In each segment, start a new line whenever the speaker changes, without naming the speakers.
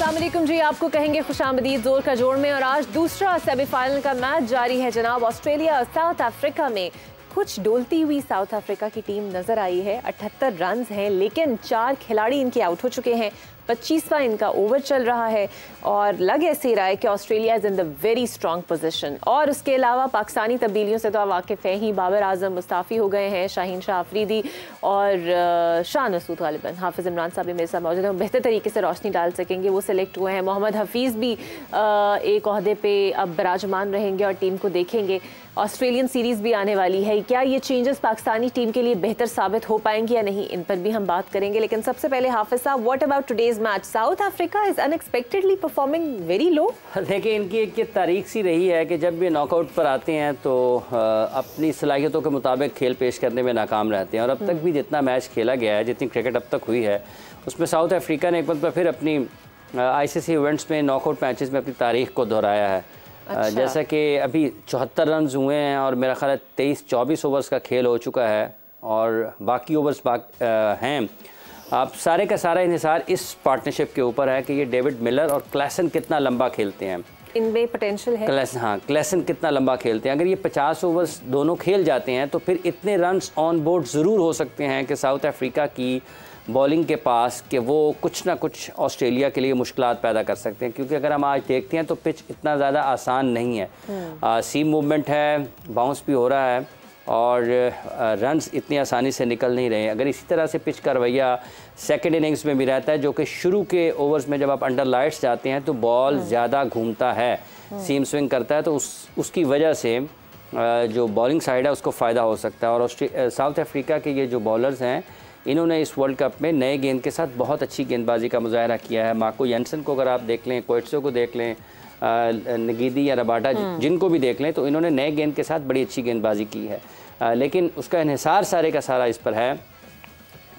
अस्सलामुअलैकुम जी, आपको कहेंगे खुशामदीद जोर का जोड़ में। और आज दूसरा सेमीफाइनल का मैच जारी है जनाब। ऑस्ट्रेलिया और साउथ अफ्रीका में कुछ डोलती हुई साउथ अफ्रीका की टीम नजर आई है। 78 रन हैं, लेकिन 4 खिलाड़ी इनके आउट हो चुके हैं। 25वां इनका ओवर चल रहा है और लग ऐसे रहा है कि Australia is in the very strong position. और उसके अलावा पाकिस्तानी तब्दीलियों से तो आप वाकिफ़ हैं ही। बाबर आजम मुस्ताफ़ी हो गए हैं, शाहीन शाह अफरीदी और शाह नसूद गालिबन। हाफिज़ इमरान साहब भी मेरे साथ मौजूद हैं, बेहतर तरीके से रोशनी डाल सकेंगे, वो सिलेक्ट हुए हैं। मोहम्मद हफीज़ भी एक ओहदे पे अब बराजमान रहेंगे और टीम को देखेंगे। ऑस्ट्रेलियन सीरीज़ भी आने वाली है, क्या ये चेंजेस पाकिस्तानी टीम के लिए बेहतर साबित हो पाएंगे या नहीं, इन पर भी हम बात करेंगे। लेकिन सबसे पहले हाफिज़ साहब, what about today's match? South Africa is unexpectedly performing very low.
देखिए, इनकी एक तारीख सी रही है कि जब ये नॉकआउट पर आते हैं तो अपनी सलाहियतों के मुताबिक खेल पेश करने में नाकाम रहते हैं। और अब तक भी जितना मैच खेला गया है, जितनी क्रिकेट अब तक हुई है, उसमें साउथ अफ्रीका ने एक बार फिर अपनी ICC इवेंट्स में नॉकआउट मैचेस में अपनी तारीख को दोहराया है। अच्छा। जैसा कि अभी 74 रन हुए हैं और मेरा ख्याल है 23-24 ओवर्स का खेल हो चुका है और बाकी ओवर्स हैं। आप सारे का सारा इन्हिसार इस पार्टनरशिप के ऊपर है कि ये डेविड मिलर और क्लेसन कितना लंबा खेलते हैं।
इनमें पोटेंशियल है।
क्लेसन कितना लंबा खेलते हैं। अगर ये 50 ओवर्स दोनों खेल जाते हैं तो फिर इतने रन्स ऑन बोर्ड ज़रूर हो सकते हैं कि साउथ अफ्रीका की बॉलिंग के पास कि वो कुछ ना कुछ ऑस्ट्रेलिया के लिए मुश्किलात पैदा कर सकते हैं। क्योंकि अगर हम आज देखते हैं तो पिच इतना ज़्यादा आसान नहीं है। सीम मूवमेंट है, बाउंस भी हो रहा है और रन्स इतनी आसानी से निकल नहीं रहे। अगर इसी तरह से पिच का रवैया सेकेंड इनिंग्स में भी रहता है, जो कि शुरू के ओवर्स में जब आप अंडर लाइट्स जाते हैं तो बॉल ज़्यादा घूमता है, सीम स्विंग करता है, तो उसकी वजह से जो बॉलिंग साइड है उसको फ़ायदा हो सकता है। और साउथ अफ्रीका के ये जो बॉलर्स हैं, इन्होंने इस वर्ल्ड कप में नए गेंद के साथ बहुत अच्छी गेंदबाजी का मुजाहरा किया है। मार्को जेनसन को अगर आप देख लें, कोएट्सो को देख लें, नगीदी या रबाडा जिनको भी देख लें, तो इन्होंने नए गेंद के साथ बड़ी अच्छी गेंदबाजी की है। लेकिन उसका इन्हिसार सारे का सारा इस पर है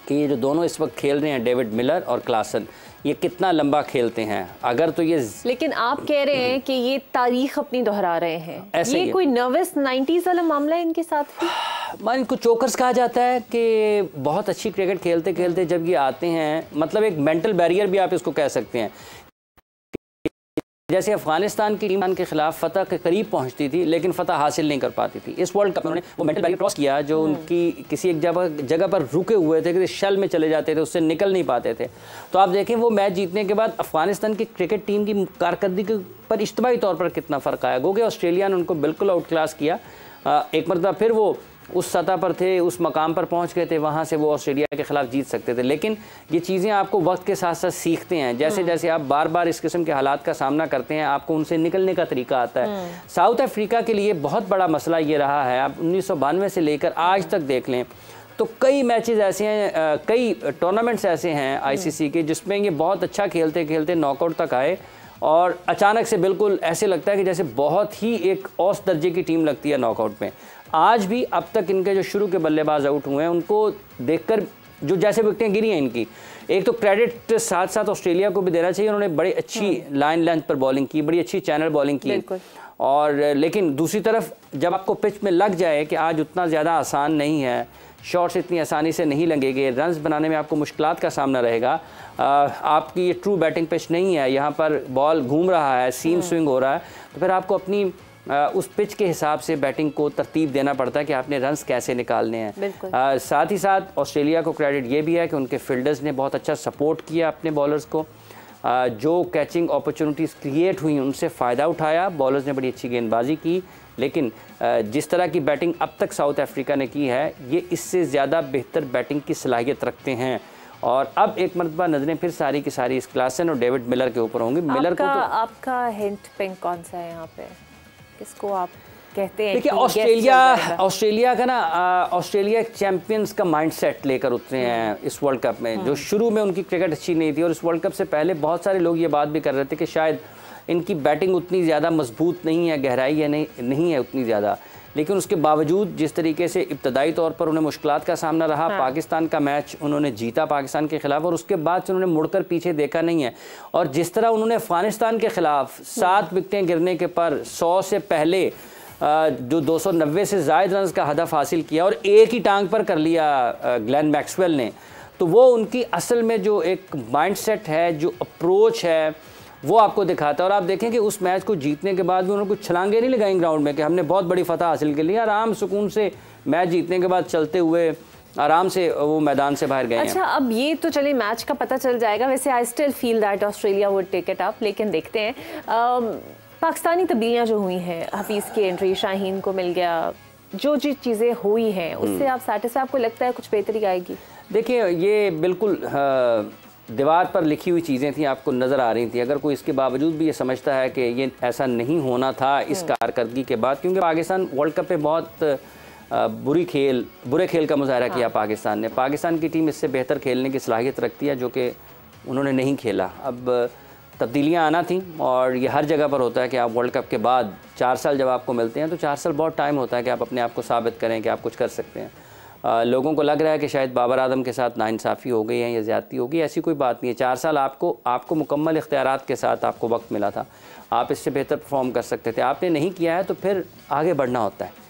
कि ये जो दोनों इस वक्त खेल रहे हैं, डेविड मिलर और क्लासन, ये कितना लंबा खेलते हैं। अगर तो ये
लेकिन आप कह रहे हैं कि ये तारीख अपनी दोहरा रहे हैं, ये कोई नर्वस 90s वाला मामला है इनके साथ भी?
इनको चोकर्स कहा जाता है कि बहुत अच्छी क्रिकेट खेलते खेलते जब ये आते हैं, मतलब एक मेंटल बैरियर भी आप इसको कह सकते हैं। जैसे अफगानिस्तान की टीम के खिलाफ फतह के करीब पहुंचती थी लेकिन फतह हासिल नहीं कर पाती थी। इस वर्ल्ड कप में उन्होंने वो मेंटल बैरियर क्रॉस किया, जो उनकी किसी एक जगह पर रुके हुए थे, किसी शल में चले जाते थे, उससे निकल नहीं पाते थे। तो आप देखें वो मैच जीतने के बाद अफगानिस्तान की क्रिकेट टीम की कारकर्दगी पर इज्तिमाई तौर पर कितना फ़र्क आया। गो कि ऑस्ट्रेलिया ने उनको बिल्कुल आउट क्लास किया। एक मरतबा फिर वो उस सतह पर थे, उस मकाम पर पहुंच गए थे, वहां से वो ऑस्ट्रेलिया के खिलाफ जीत सकते थे। लेकिन ये चीज़ें आपको वक्त के साथ साथ सीखते हैं। जैसे जैसे आप बार बार इस किस्म के हालात का सामना करते हैं, आपको उनसे निकलने का तरीका आता है। साउथ अफ्रीका के लिए बहुत बड़ा मसला ये रहा है। आप 1992 से लेकर आज तक देख लें तो कई मैचेस ऐसे हैं, कई टूर्नामेंट्स ऐसे हैं ICC के, जिसमें ये बहुत अच्छा खेलते खेलते नॉकआउट तक आए और अचानक से बिल्कुल ऐसे लगता है कि जैसे बहुत ही एक औसत दर्जे की टीम लगती है नॉकआउट में। आज भी अब तक इनके जो शुरू के बल्लेबाज आउट हुए हैं, उनको देखकर जो जैसे विकेटें गिरी हैं इनकी, एक तो क्रेडिट साथ साथ ऑस्ट्रेलिया को भी देना चाहिए। उन्होंने बड़ी अच्छी लाइन लेंथ पर बॉलिंग की, बड़ी अच्छी चैनल बॉलिंग की। और लेकिन दूसरी तरफ जब आपको पिच में लग जाए कि आज उतना ज़्यादा आसान नहीं है, शॉट्स इतनी आसानी से नहीं लगेंगे, रन्स बनाने में आपको मुश्किलात का सामना रहेगा, आपकी ये ट्रू बैटिंग पिच नहीं है, यहाँ पर बॉल घूम रहा है, सीम स्विंग हो रहा है, तो फिर आपको अपनी उस पिच के हिसाब से बैटिंग को तरतीब देना पड़ता है कि आपने रन्स कैसे निकालने हैं। साथ ही साथ ऑस्ट्रेलिया को क्रेडिट ये भी है कि उनके फील्डर्स ने बहुत अच्छा सपोर्ट किया अपने बॉलर्स को। जो कैचिंग अपॉर्चुनिटीज़ क्रिएट हुई उनसे फ़ायदा उठाया, बॉलर्स ने बड़ी अच्छी गेंदबाजी की। लेकिन जिस तरह की बैटिंग अब तक साउथ अफ्रीका ने की है, ये इससे ज़्यादा बेहतर बैटिंग की सलाहियत रखते हैं। और अब एक मरतबा नज़रें फिर सारी की सारी इस क्लासन और डेविड मिलर के ऊपर होंगी। मिलर को तो
आपका हिंट पिंक कौन सा है यहाँ पे, किसको आप कहते हैं?
देखिए, ऑस्ट्रेलिया का ना, ऑस्ट्रेलिया चैंपियंस का माइंडसेट लेकर उतरे हैं इस वर्ल्ड कप में। जो शुरू में उनकी क्रिकेट अच्छी नहीं थी और इस वर्ल्ड कप से पहले बहुत सारे लोग ये बात भी कर रहे थे कि शायद इनकी बैटिंग उतनी ज़्यादा मजबूत नहीं है, गहराई है नहीं है उतनी ज़्यादा। लेकिन उसके बावजूद जिस तरीके से इब्तदाई तौर पर उन्हें मुश्किलात का सामना रहा, पाकिस्तान का मैच उन्होंने जीता पाकिस्तान के खिलाफ, और उसके बाद से उन्होंने मुड़कर पीछे देखा नहीं है। और जिस तरह उन्होंने अफगानिस्तान के खिलाफ 7 विकेटें गिरने के पर 100 से पहले जो 290 से ज़ायद रन का हदफ हासिल किया और एक ही टांग पर कर लिया ग्लेन मैक्सवेल ने, तो वो उनकी असल में जो एक माइंडसेट है, जो अप्रोच है, वो आपको दिखाता है। और आप देखें कि उस मैच को जीतने के बाद भी उन्होंने कुछ छलांगे नहीं लगाई ग्राउंड में कि हमने बहुत बड़ी फतह हासिल कर ली। आराम सुकून से मैच जीतने के बाद चलते हुए आराम से वो मैदान से बाहर गए।
अच्छा, अब ये तो चलिए मैच का पता चल जाएगा। वैसे I still feel that Australia would take it up, लेकिन देखते हैं। पाकिस्तानी तब्दीलियाँ जो हुई हैं, हफीज़ की एंट्री, शाहीन को मिल गया, जो चीज़ें हुई हैं उससे आप सैटिस्फाई, आपको लगता है कुछ बेहतरी आएगी?
देखिए, ये बिल्कुल दीवार पर लिखी हुई चीज़ें थी, आपको नज़र आ रही थी। अगर कोई इसके बावजूद भी ये समझता है कि ये ऐसा नहीं होना था इस कारकर्दगी के बाद, क्योंकि पाकिस्तान वर्ल्ड कप पे बहुत बुरे खेल का मुजाहरा किया पाकिस्तान ने। पाकिस्तान की टीम इससे बेहतर खेलने की सलाहियत रखती है, जो कि उन्होंने नहीं खेला। अब तब्दीलियाँ आना थी, और ये हर जगह पर होता है कि आप वर्ल्ड कप के बाद 4 साल जब आपको मिलते हैं तो 4 साल बहुत टाइम होता है कि आप अपने आप को साबित करें कि आप कुछ कर सकते हैं। लोगों को लग रहा है कि शायद बाबर आजम के साथ नाइंसाफ़ी हो गई है या ज़्यादती हो गई, ऐसी कोई बात नहीं है। 4 साल आपको मुकम्मल इख्तियारात के साथ आपको वक्त मिला था, आप इससे बेहतर परफॉर्म कर सकते थे। आपने नहीं किया है तो फिर आगे बढ़ना होता है।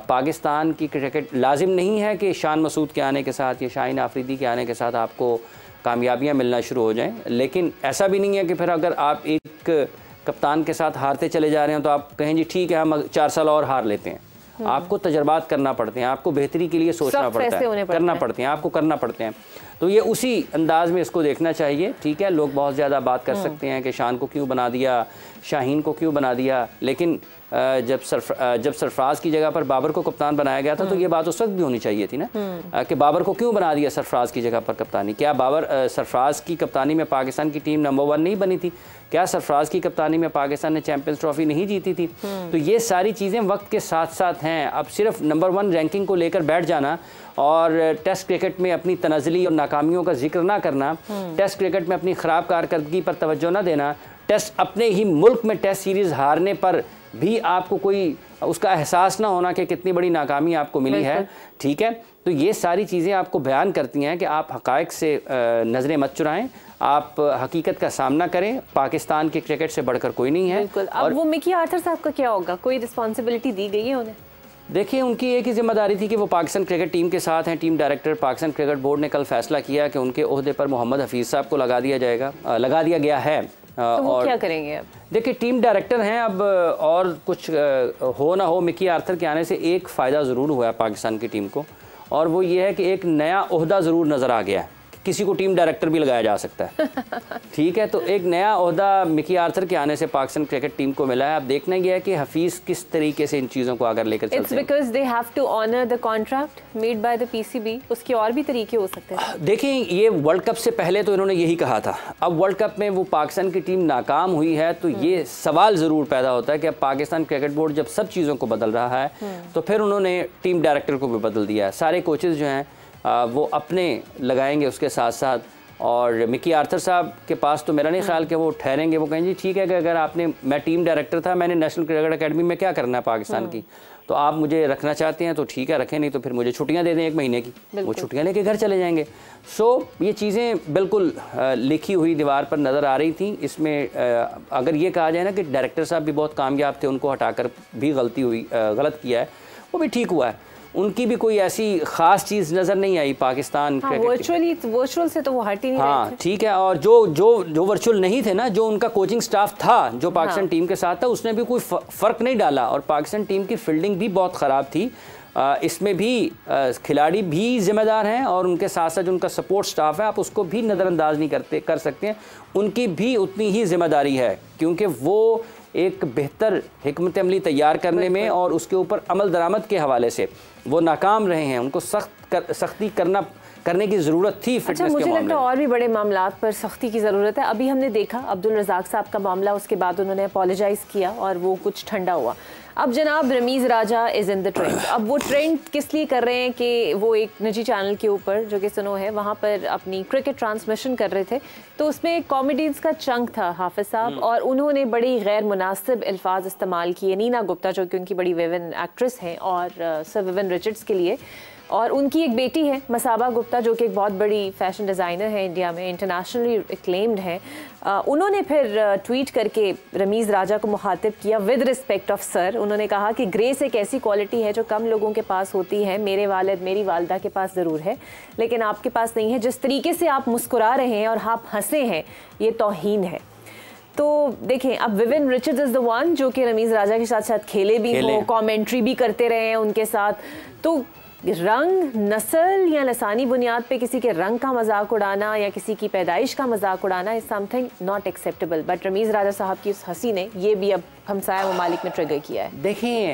पाकिस्तान की क्रिकेट लाजिम नहीं है कि शान मसूद के आने के साथ या शाहीन आफरीदी के आने के साथ आपको कामयाबियां मिलना शुरू हो जाएं, लेकिन ऐसा भी नहीं है कि फिर अगर आप एक कप्तान के साथ हारते चले जा रहे हैं तो आप कहें जी ठीक है हम 4 साल और हार लेते हैं। आपको तजर्बात करना पड़ते हैं, आपको बेहतरी के लिए सोचना पड़ता है, करना पड़ते हैं, आपको करना पड़ते हैं। तो ये उसी अंदाज में इसको देखना चाहिए। ठीक है, लोग बहुत ज़्यादा बात कर सकते हैं कि शान को क्यों बना दिया, शाहीन को क्यों बना दिया, लेकिन जब सरफराज की जगह पर बाबर को कप्तान बनाया गया था तो ये बात उस वक्त भी होनी चाहिए थी ना, कि बाबर को क्यों बना दिया सरफराज की जगह पर कप्तानी। क्या बाबर सरफराज की कप्तानी में पाकिस्तान की टीम नंबर 1 नहीं बनी थी? क्या सरफराज की कप्तानी में पाकिस्तान ने चैंपियंस ट्रॉफी नहीं जीती थी? तो ये सारी चीज़ें वक्त के साथ साथ हैं। अब सिर्फ नंबर 1 रैंकिंग को लेकर बैठ जाना और टेस्ट क्रिकेट में अपनी तनज़ली और नाकामियों का जिक्र ना करना, टेस्ट क्रिकेट में अपनी ख़राब कारकर्दगी पर तवज्जो ना देना, अपने ही मुल्क में टेस्ट सीरीज़ हारने पर भी आपको कोई उसका एहसास ना होना कि कितनी बड़ी नाकामी आपको मिली है। ठीक है, तो ये सारी चीज़ें आपको बयान करती हैं कि आप हक़ाइक़ से नज़रें मत चुराएं, आप हकीकत का सामना करें। पाकिस्तान के क्रिकेट से बढ़कर कोई नहीं है।
बिल्कुल। अब वो मिकी आर्थर साहब का क्या होगा? कोई रिस्पॉन्सिबिलिटी दी गई है उन्हें?
देखिए, उनकी एक ही जिम्मेदारी थी कि वो पाकिस्तान क्रिकेट टीम के साथ हैं। Team director Pakistan cricket board ने कल फैसला किया कि उनके ओहदे पर मोहम्मद हफीज़ साहब को लगा दिया गया है।
तो वो क्या करेंगे अब?
देखिए, टीम डायरेक्टर हैं अब, और कुछ हो ना हो, मिकी आर्थर के आने से एक फ़ायदा ज़रूर हुआ है पाकिस्तान की टीम को, और वो ये है कि एक नया ओहदा ज़रूर नज़र आ गया है। किसी को टीम डायरेक्टर भी लगाया जा सकता है। ठीक है, तो एक नया ओहदा मिकी आर्थर के आने से पाकिस्तान क्रिकेट टीम को मिला है। अब देखना यह है कि हफीज़ किस तरीके से इन चीज़ों को आगे लेकर चलते हैं।
It's because they have to honor the contract made by the PCB. उसके और भी तरीके हो सकते हैं।
देखिए, ये वर्ल्ड कप से पहले तो इन्होंने यही कहा था। अब वर्ल्ड कप में वो पाकिस्तान की टीम नाकाम हुई है तो ये सवाल ज़रूर पैदा होता है कि अब पाकिस्तान क्रिकेट बोर्ड जब सब चीज़ों को बदल रहा है तो फिर उन्होंने टीम डायरेक्टर को भी बदल दिया है। सारे कोचेज़ जो हैं वो अपने लगाएंगे उसके साथ साथ, और मिकी आर्थर साहब के पास तो मेरा नहीं ख्याल कि वो ठहरेंगे। वो कहेंगे जी ठीक है कि अगर मैं टीम डायरेक्टर था, मैंने नेशनल क्रिकेट अकेडमी में क्या करना है पाकिस्तान की, तो आप मुझे रखना चाहते हैं तो ठीक है रखें, नहीं तो फिर मुझे छुट्टियां दे दें 1 महीने की, वो छुट्टियां लेके घर चले जाएंगे। ये चीज़ें बिल्कुल लिखी हुई दीवार पर नज़र आ रही थी। इसमें अगर ये कहा जाए ना कि डायरेक्टर साहब भी बहुत कामयाब थे, उनको हटाकर भी गलत किया है, वो भी ठीक हुआ है। उनकी भी कोई ऐसी ख़ास चीज़ नज़र नहीं आई पाकिस्तान
वर्चुअल से तो वो हट ही नहीं रहे थे।
ठीक है, और जो वर्चुअल नहीं थे ना, जो उनका कोचिंग स्टाफ था जो पाकिस्तान टीम के साथ था, उसने भी कोई फ़र्क नहीं डाला, और पाकिस्तान टीम की फील्डिंग भी बहुत ख़राब थी। इसमें भी खिलाड़ी भी ज़िम्मेदार हैं, और उनके साथ साथ जो उनका सपोर्ट स्टाफ है आप उसको भी नज़रअंदाज नहीं कर सकते हैं। उनकी भी उतनी ही ज़िम्मेदारी है, क्योंकि वो एक बेहतर हिकमत अमली तैयार करने में और उसके ऊपर अमल दरामद के हवाले से वो नाकाम रहे हैं। उनको सख्ती करने की ज़रूरत थी फिटनेस के मामले में।
मुझे लगता है और भी बड़े मामलात पर सख्ती की ज़रूरत है। अभी हमने देखा अब्दुल रज़ाक साहब का मामला, उसके बाद उन्होंने अपोलोजाइज़ किया और वो कुछ ठंडा हुआ। अब जनाब रमीज़ राजा इज़ इन द ट्रेंड। अब वो ट्रेंड किस लिए कर रहे हैं कि वो एक निजी चैनल के ऊपर जो कि सुनो है, वहाँ पर अपनी क्रिकेट ट्रांसमिशन कर रहे थे, तो उसमें कॉमेडीज़ का चंक था हाफिज़ साहब, और उन्होंने बड़ी गैर मुनासिब अल्फाज इस्तेमाल किए नीना गुप्ता जो कि उनकी बड़ी विविन एक्ट्रेस हैं और सर विविन रिचर्ड्स के लिए, और उनकी एक बेटी है मसाबा गुप्ता जो कि एक बहुत बड़ी फैशन डिज़ाइनर है इंडिया में, इंटरनेशनली एक्लेम्ड है। उन्होंने फिर ट्वीट करके रमीज़ राजा को मुखातिब किया विद रिस्पेक्ट ऑफ सर। उन्होंने कहा कि ग्रेस एक ऐसी क्वालिटी है जो कम लोगों के पास होती है, मेरे वालिद मेरी वालदा के पास ज़रूर है लेकिन आपके पास नहीं है। जिस तरीके से आप मुस्कुरा रहे हैं और आप हंसे हैं, ये तौहीन है। तो देखें, अब woven Richards is the one जो कि रमीज राजा के साथ साथ खेले भी हो, कमेंट्री भी करते रहे हैं उनके साथ। तो रंग, नस्ल या लसानी बुनियाद पे किसी के रंग का मजाक उड़ाना या किसी की पैदाइश का मजाक उड़ाना is something not acceptable. But Rameez Raja साहब की उस हंसी ने ये भी अब हमसाया ममालिक में ट्रिगर किया है।
देखिए,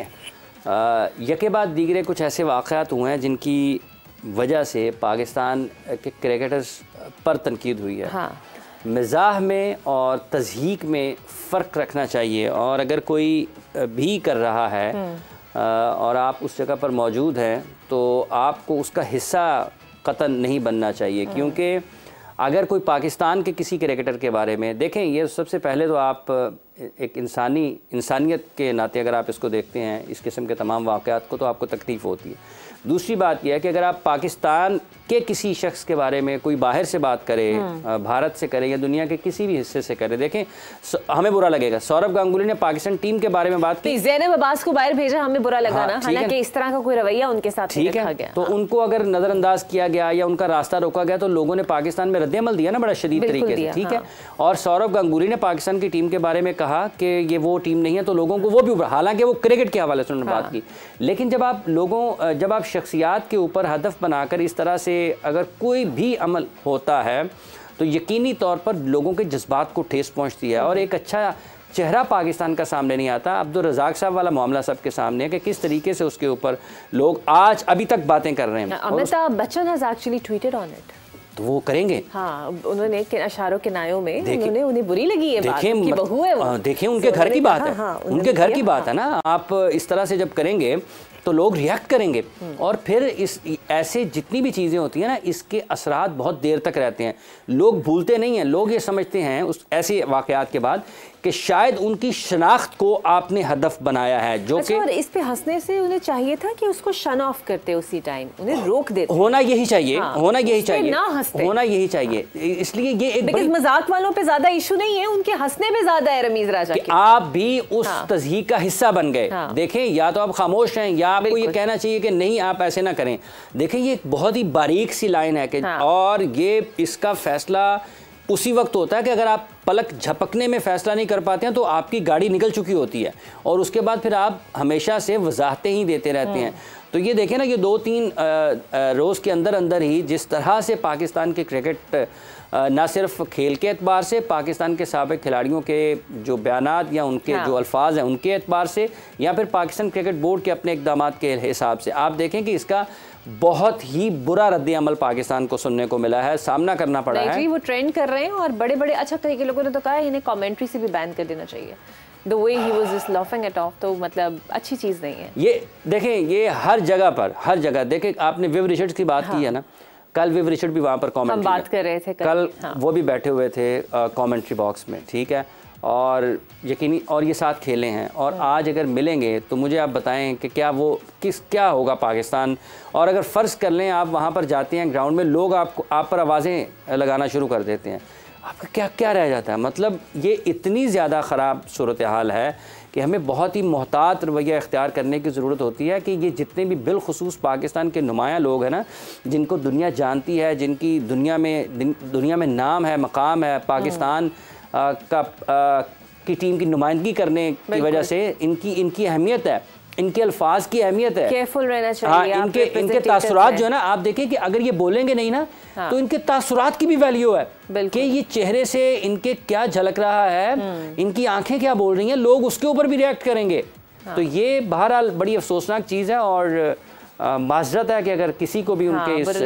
यके बाद दीगरे कुछ ऐसे वाक़यात हुए हैं जिनकी वजह से पाकिस्तान के क्रिकेटर्स पर तनकीद हुई है।
हाँ।
मिजाह में और तज़हीक में फ़र्क रखना चाहिए, और अगर कोई भी कर रहा है और आप उस जगह पर मौजूद हैं तो आपको उसका हिस्सा कतन नहीं बनना चाहिए। क्योंकि अगर कोई पाकिस्तान के किसी क्रिकेटर के बारे में देखें, ये सबसे पहले तो आप एक इंसानियत के नाते अगर आप इसको देखते हैं, इस किस्म के तमाम वाक़यात को, तो आपको तकलीफ़ होती है। दूसरी बात यह है कि अगर आप पाकिस्तान के किसी शख्स के बारे में कोई बाहर से बात करे, भारत से करे या दुनिया के किसी भी हिस्से से करे, देखें हमें बुरा लगेगा। सौरभ गांगुली ने पाकिस्तान टीम के बारे में बात की,
ज़ैनब अब्बास को बाहर भेजा, हमें बुरा लगा।
हाँ,
ना, हालांकि इस तरह का कोई रवैया उनके साथ
ठीक है,
गया।
तो उनको अगर नज़रअंदाज किया गया या उनका रास्ता रोका गया तो लोगों ने पाकिस्तान में रद्द-ए-अमल दिया ना बड़ा शदीद तरीके से, ठीक है। और सौरभ गांगुली ने पाकिस्तान की टीम के बारे में कहा कि ये वो टीम नहीं है, तो लोगों को वो भी, हालांकि वो क्रिकेट के हवाले से उन्होंने बात की, लेकिन जब आप शख्सियात के ऊपर हदफ बनाकर इस तरह से अगर कोई भी अमल होता है तो यकीनी तौर पर लोगों के जज्बात को ठेस पहुंचती है और एक अच्छा चेहरा पाकिस्तान का सामने नहीं आता। अब्दुल रज़ाक साहब वाला मामला सबके सामने है कि किस तरीके से उसके ऊपर लोग आज अभी तक बातें कर रहे हैं।
Amitabh Bachchan has actually tweeted on it,
तो वो करेंगे।
हाँ, उन्होंने अशारों के नायों में उन्हें बुरी लगी है बात कि बहू है वो।
देखिए, उनके घर की बात है, उनके घर की बात है ना। आप इस तरह से जब करेंगे तो लोग रिएक्ट करेंगे, और फिर ऐसे जितनी भी चीज़ें होती हैं ना, इसके असरात बहुत देर तक रहते हैं। लोग भूलते नहीं हैं। लोग ये समझते हैं उस ऐसे वाक़यात के बाद कि शायद उनकी शनाख्त को आपने हदफ बनाया है, जो कि
इस पे हंसने से उन्हें चाहिए था कि उसको शन ऑफ करते उसी टाइम, उन्हें रोक देते।
होना यही चाहिए, होना यही चाहिए,
होना
यही चाहिए। इसलिए ये एक
मजाक वालों पे ज्यादा इशू नहीं है, उनके हंसने पे ज्यादा है रमीज राजा के।
आप भी उस तज़हीक का हिस्सा बन गए। देखें, या तो आप खामोश हैं या आपको ये कहना चाहिए कि नहीं आप ऐसे ना करें। देखें, ये एक बहुत ही बारीक सी लाइन है कि और ये इसका फैसला उसी वक्त होता है कि अगर आप पलक झपकने में फैसला नहीं कर पाते हैं तो आपकी गाड़ी निकल चुकी होती है, और उसके बाद फिर आप हमेशा से वजाहतें ही देते रहते हैं। तो ये देखें ना, ये 2-3 रोज़ के अंदर ही जिस तरह से पाकिस्तान के क्रिकेट ना सिर्फ खेल के एतबार से, पाकिस्तान के साबिक खिलाड़ियों के जो बयानात या उनके जो अल्फाज हैं उनके एतबार से, या फिर पाकिस्तान क्रिकेट बोर्ड के अपने इक़दामात के हिसाब से, आप देखें कि इसका बहुत ही बुरा रद्द-ए-अमल पाकिस्तान को सुनने को मिला है, सामना करना पड़ा है।
वो ट्रेंड कर रहे हैं, और बड़े बड़े अच्छा कई लोगों ने तो कहा इन्हें कमेंट्री से भी बैन कर देना चाहिए। The way he was just laughing it of, तो मतलब अच्छी चीज़ नहीं है
ये। देखें, ये हर जगह देखें, आपने विव रिचर्ड्स की बात की है ना, कल विव रिचर्ड भी वहाँ पर कमेंट्री
बात कर रहे थे
कल वो भी बैठे हुए थे कमेंट्री बॉक्स में, ठीक है, और यकीनी और ये साथ खेले हैं, और आज अगर मिलेंगे तो मुझे आप बताएं कि क्या होगा पाकिस्तान। और अगर फ़र्ज़ कर लें आप वहाँ पर जाते हैं ग्राउंड में, लोग आप पर आवाज़ें लगाना शुरू कर देते हैं, आपका क्या रह जाता है। मतलब ये इतनी ज़्यादा ख़राब सूरत हाल है कि हमें बहुत ही मोहतात रवैया इख्तियार करने की ज़रूरत होती है कि ये जितने भी बिलखुसूस पाकिस्तान के नुमाया लोग हैं ना, जिनको दुनिया जानती है, जिनकी दुनिया में नाम है, मकाम है, पाकिस्तान की टीम की नुमाइंदगी करने की वजह से इनकी अहमियत है, इनके अल्फाज की अहमियत है।
केयरफुल रहना चाहिए।
हाँ, इनके तासुरात जो है ना, आप देखें कि अगर ये बोलेंगे नहीं ना, तो इनके तासुरात की भी वैल्यू है कि ये चेहरे से इनके क्या झलक रहा है, इनकी आंखें क्या बोल रही हैं, लोग उसके ऊपर भी रिएक्ट करेंगे। तो ये बहरहाल बड़ी अफसोसनाक चीज़ है, और माजरत है कि अगर किसी को भी उनके इस